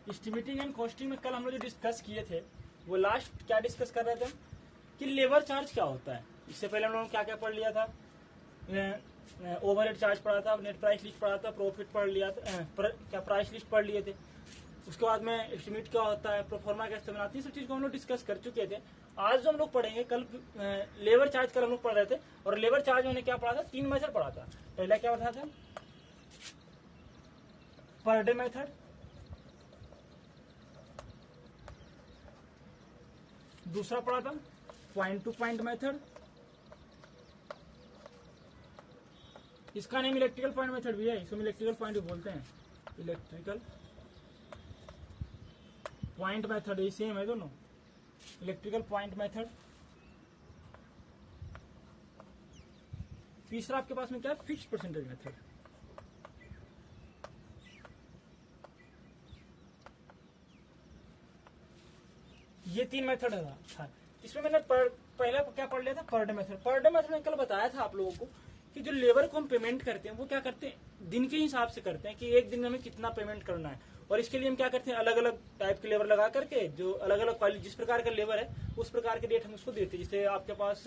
Estimating and costing में कल हम लोग जो डिस्कस किए थे वो लास्ट क्या डिस्कस कर रहे थे कि लेबर चार्ज क्या होता है। इससे पहले हम लोगों ने क्या क्या पढ़ लिया था, ओवरहेड चार्ज पढ़ा था, नेट प्राइस लिस्ट पढ़ा था, प्रॉफिट पढ़ लिया था, क्या प्राइस लिस्ट पढ़ लिए थे। उसके बाद में एस्टिमेट क्या होता है, प्रोफार्मा कैसे बनाती है, सब चीज को हम लोग डिस्कस कर चुके थे। आज जो हम लोग पढ़ेंगे कल लेबर चार्ज कल हम लोग पढ़ रहे थे, और लेबर चार्ज मैंने क्या पढ़ा था, 3 मेथड पढ़ा था। पहला क्या पढ़ा था, पर डे मेथड, दूसरा पढ़ा था पॉइंट टू पॉइंट मेथड, इसका नेम इलेक्ट्रिकल पॉइंट मेथड भी है, इसको इलेक्ट्रिकल पॉइंट भी बोलते हैं, इलेक्ट्रिकल पॉइंट मेथड, ये सेम है दोनों, इलेक्ट्रिकल पॉइंट मेथड। तीसरा आपके पास में क्या है, फिक्स परसेंटेज मेथड। ये 3 मेथड था। इसमें मैंने पहले क्या पढ़ लिया था, per day method. Per day method में कल बताया था आप लोगों को कि जो लेबर को हम पेमेंट करते हैं वो क्या करते हैं, दिन के हिसाब से करते हैं कि एक दिन में हमें कितना पेमेंट करना है। और इसके लिए हम क्या करते हैं, अलग अलग टाइप के लेबर लगा करके, जो अलग अलग क्वालिटी जिस प्रकार का लेबर है उस प्रकार के रेट हम उसको देते हैं। जैसे आपके पास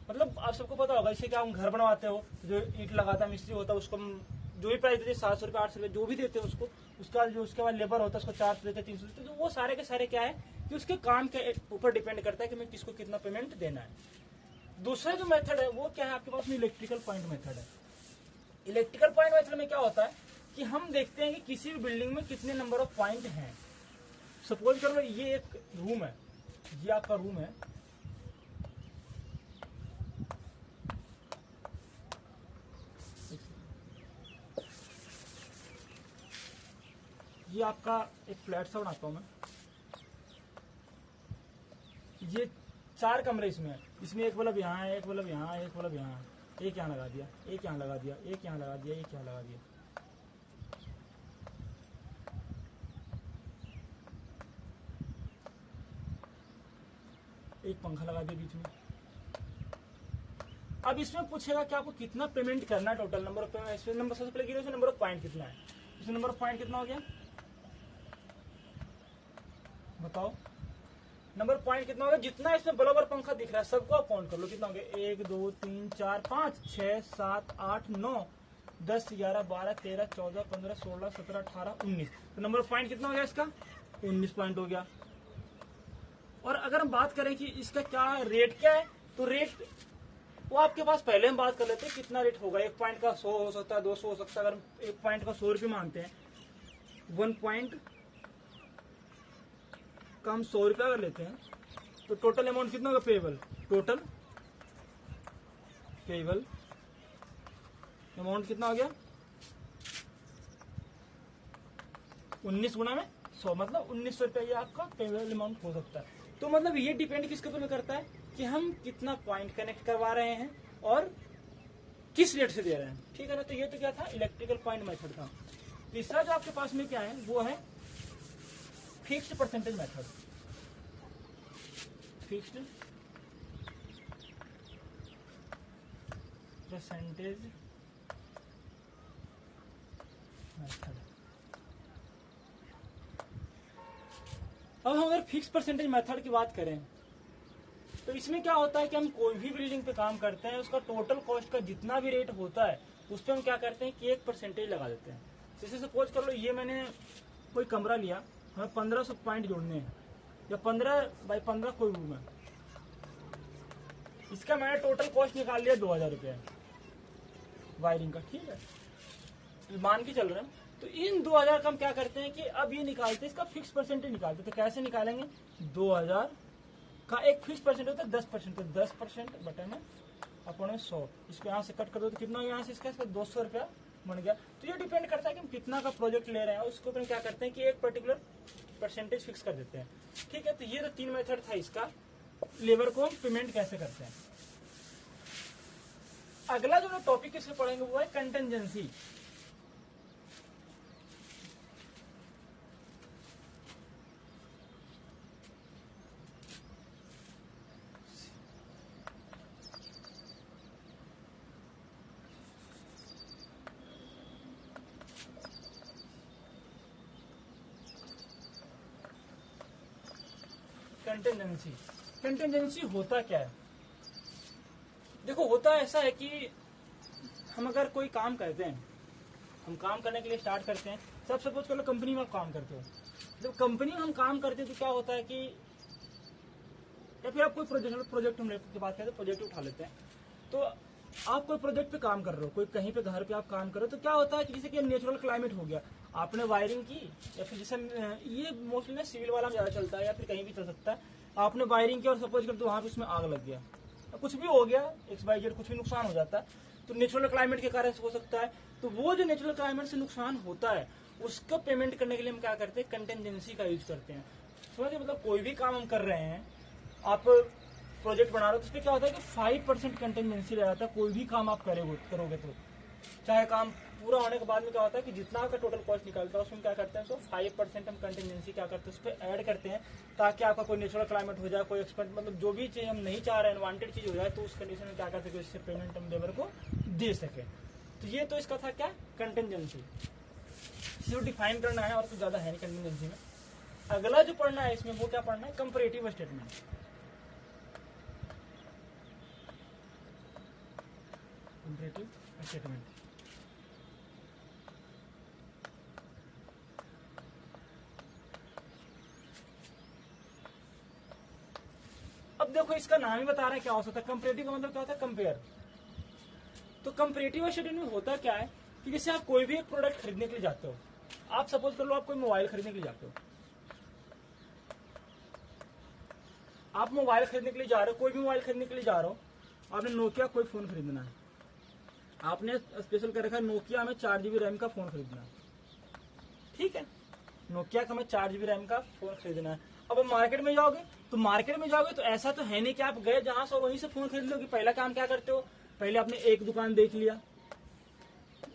मतलब आप सबको पता होगा, जैसे कि आप घर बनवाते हो, जो ईंट लगाता मिस्त्री होता है उसको जो भी प्राइस देते 700 रुपये 800 रुपये जो भी देते हैं उसको, उसका जो उसके बाद लेबर होता है उसको 400 देते 300 देते। तो वो सारे के सारे क्या है कि उसके काम के ऊपर डिपेंड करता है कि मैं किसको कितना पेमेंट देना है। दूसरा जो मेथड है वो क्या है आपके पास में, इलेक्ट्रिकल पॉइंट मेथड है। इलेक्ट्रिकल पॉइंट मेथड में क्या होता है कि हम देखते हैं कि किसी भी बिल्डिंग में कितने नंबर ऑफ पॉइंट हैं। सपोज कर लो ये एक रूम है, ये आपका रूम है, ये आपका एक फ्लैट सा बनाता हूं मैं, ये 4 कमरे इसमें है, इसमें एक बल्ब यहाँ है, एक बल्ब यहाँ है, एक बल्ब यहाँ है, एक यहाँ लगा दिया, एक यहाँ लगा दिया, एक यहाँ लगा दिया, एक यहाँ लगा दिया। एक पंखा लगा दिया बीच में। अब इसमें पूछेगा कि आपको कितना पेमेंट करना है, टोटल नंबर ऑफ पेमेंट। इसमें नंबर सबसे पहले इसमें नंबर ऑफ पॉइंट कितना है, इसमें नंबर ऑफ पॉइंट कितना हो गया बताओ, नंबर पॉइंट कितना होगा, जितना इसमें बल्ब और पंखा दिख रहा है सबको आप काउंट कर लो, कितना हो गया, 1 2 3 4 5 6 7 8 9 10 11 12 13 14 15 16 17 18 19। तो नंबर ऑफ पॉइंट कितना हो गया इसका, 19 पॉइंट हो गया। और अगर हम बात करें कि इसका क्या रेट क्या है, तो रेट वो आपके पास पहले हम बात कर लेते हैं कितना रेट होगा। 1 पॉइंट का 100 हो सकता है, 200 हो सकता है। अगर 1 पॉइंट का 100 रुपये मानते हैं, 1 पॉइंट का हम 100 रुपया अगर लेते हैं तो टोटल अमाउंट कितना होगा, पेबल, टोटल पेबल अमाउंट कितना हो गया, 19 गुना में 100, मतलब 1900 रुपया ये आपका पेबल अमाउंट हो सकता है। तो मतलब ये डिपेंड किसके ऊपर करता है कि हम कितना पॉइंट कनेक्ट करवा रहे हैं और किस रेट से दे रहे हैं, ठीक है ना। तो ये तो क्या था, इलेक्ट्रिकल पॉइंट मेथड था। तीसरा जो आपके पास में क्या है वो है fixed percentage method. Fixed percentage method. अब हम अगर फिक्स परसेंटेज मेथड की बात करें तो इसमें क्या होता है कि हम कोई भी बिल्डिंग पे काम करते हैं, उसका टोटल कॉस्ट का जितना भी रेट होता है उस पर हम क्या करते हैं कि 1% लगा देते हैं। जैसे सपोज कर लो ये मैंने कोई कमरा लिया, हमें 1500 पॉइंट जोड़ने हैं, या 15 बाई 15 कोई रूम है, इसका मैंने टोटल कॉस्ट निकाल लिया 2000 रुपये वायरिंग का, ठीक है, मान के चल रहे हैं। तो इन 2000 का हम क्या करते हैं कि अब ये निकालते हैं, इसका फिक्स परसेंटेज निकालते हैं। तो कैसे निकालेंगे, 2000 का एक फिक्स परसेंट होता है 10%, तो 10% बटे में अपने 100, इसको यहाँ से कट कर दो तो कितना यहाँ से इसका 200 रुपया बन गया। तो ये डिपेंड करता है कि हम कितना का प्रोजेक्ट ले रहे हैं, उसके ऊपर क्या करते हैं कि एक पर्टिकुलर परसेंटेज फिक्स कर देते हैं, ठीक है। तो ये तो 3 मेथड था इसका, लेबर को हम पेमेंट कैसे करते हैं। अगला जो टॉपिक इसमें पढ़ेंगे वो है कंटेंजेंसी। कंटेंजेंसी। कंटेंजेंसी होता क्या है? देखो, होता ऐसा है कि हम अगर कोई काम करते हैं, हम काम करने के लिए स्टार्ट करते हैं, सब सपोज कर लो कंपनी में आप काम करते हो। जब कंपनी में हम काम करते हैं तो क्या होता है कि या फिर आप कोई प्रोजेक्ट हम की बात करें तो प्रोजेक्ट उठा लेते हैं। तो आप कोई प्रोजेक्ट पे काम कर रहे हो, कोई कहीं पे घर पे आप काम कर रहे हो, तो क्या होता है कि जैसे कि नेचुरल क्लाइमेट हो गया, आपने वायरिंग की, या फिर जैसे ये मोस्टली ना सिविल वाला में ज्यादा चलता है या फिर कहीं भी चल सकता है। आपने वायरिंग की और सपोज कर तो वहां पे उसमें आग लग गया, कुछ भी हो गया, XYZ कुछ भी नुकसान हो जाता है, तो नेचुरल क्लाइमेट के कारण से हो सकता है। तो वो जो नेचुरल क्लाइमेट से नुकसान होता है उसका पेमेंट करने के लिए हम क्या करते हैं? कंटेंजेंसी का यूज करते हैं। समझिए, मतलब कोई भी काम हम कर रहे हैं, आप प्रोजेक्ट बना रहे हो तो उसमें क्या होता है कि 5% कंटेंजेंसी रह जाता है। कोई भी काम आप करोगे तो चाहे काम पूरा होने के बाद में क्या होता है कि जितना आपका टोटल कॉस्ट निकलता है उसमें क्या करते हैं, 5% हम कंटेंजेंसी क्या करते हैं उस पर ऐड करते हैं, ताकि आपका कोई नेचुरल क्लाइमेट हो जाए, कोई एक्सपेंस, मतलब जो भी चीज हम नहीं चाह रहे हैं, अनवांटेड चीज हो जाए, तो उस कंडीशन में क्या कर सके, इससे पेमेंट हम लेबर को दे सके। तो ये तो इसका था क्या, कंटेंजेंसी। इसे डिफाइन करना है और कुछ ज्यादा है नहीं कंटेंजेंसी में। अगला जो पढ़ना है इसमें वो क्या पढ़ना है, कंपैरेटिव स्टेटमेंट। Comparative statement. अब देखो, इसका नाम ही बता रहा है क्या हो सकता है। कंपैरेटिव का मतलब क्या होता है, कंपेयर। तो कंपैरेटिव स्टेटमेंट में होता क्या है कि जैसे आप कोई भी एक प्रोडक्ट खरीदने के लिए जाते हो, आप सपोज कर लो आप कोई मोबाइल खरीदने के लिए जाते हो, आप मोबाइल खरीदने के लिए जा रहे हो, कोई भी मोबाइल खरीदने के लिए जा रहे हो, आपने नोकिया कोई फोन खरीदना है, आपने स्पेशल कर रखा है नोकिया में 4 GB रैम का फोन खरीदना है, ठीक है, नोकिया का हमें 4 GB रैम का फोन खरीदना है। अब आप मार्केट में जाओगे तो ऐसा तो है नहीं कि आप गए जहां से वहीं से फोन खरीद लोगे। पहला काम क्या करते हो, पहले आपने एक दुकान देख लिया,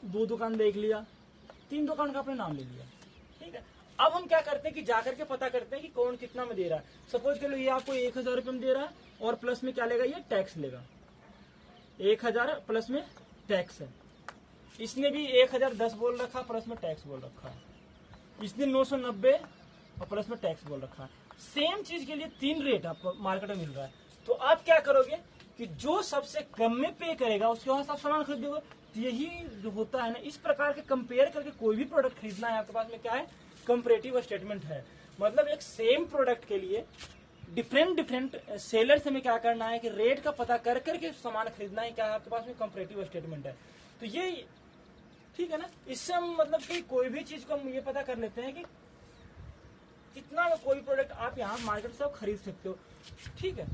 2 दुकान देख लिया, 3 दुकान का आपने नाम ले लिया, ठीक है। अब हम क्या करते हैं कि जाकर के पता करते हैं कि कौन कितना में दे रहा है। सपोज कर लो ये आपको 1000 रुपये में दे रहा है और प्लस में क्या लेगा, ये टैक्स लेगा। 1000 प्लस में टैक्स है। इसने भी 1010 बोल रखा, प्लस में टैक्स बोल रखा है। इसने 990 और प्लस में टैक्स बोल रखा है। सेम चीज के लिए 3 रेट आपको मार्केट में मिल रहा है। तो आप क्या करोगे कि जो सबसे कम में पे करेगा उसके वहां से आप सामान खरीदोगे। तो यही जो होता है ना, इस प्रकार के कंपेयर करके कोई भी प्रोडक्ट खरीदना है आपके पास में क्या है, कंपैरेटिव स्टेटमेंट है। मतलब एक सेम प्रोडक्ट के लिए डिफरेंट सेलर से हमें क्या करना है कि रेट का पता कर करके सामान खरीदना है, क्या है आपके पास में कंपैरेटिव स्टेटमेंट है। तो ये ठीक है ना, इससे हम मतलब कि कोई भी चीज को हम ये पता कर लेते हैं कि कितना कोई प्रोडक्ट आप यहाँ मार्केट से आप खरीद सकते हो, ठीक है।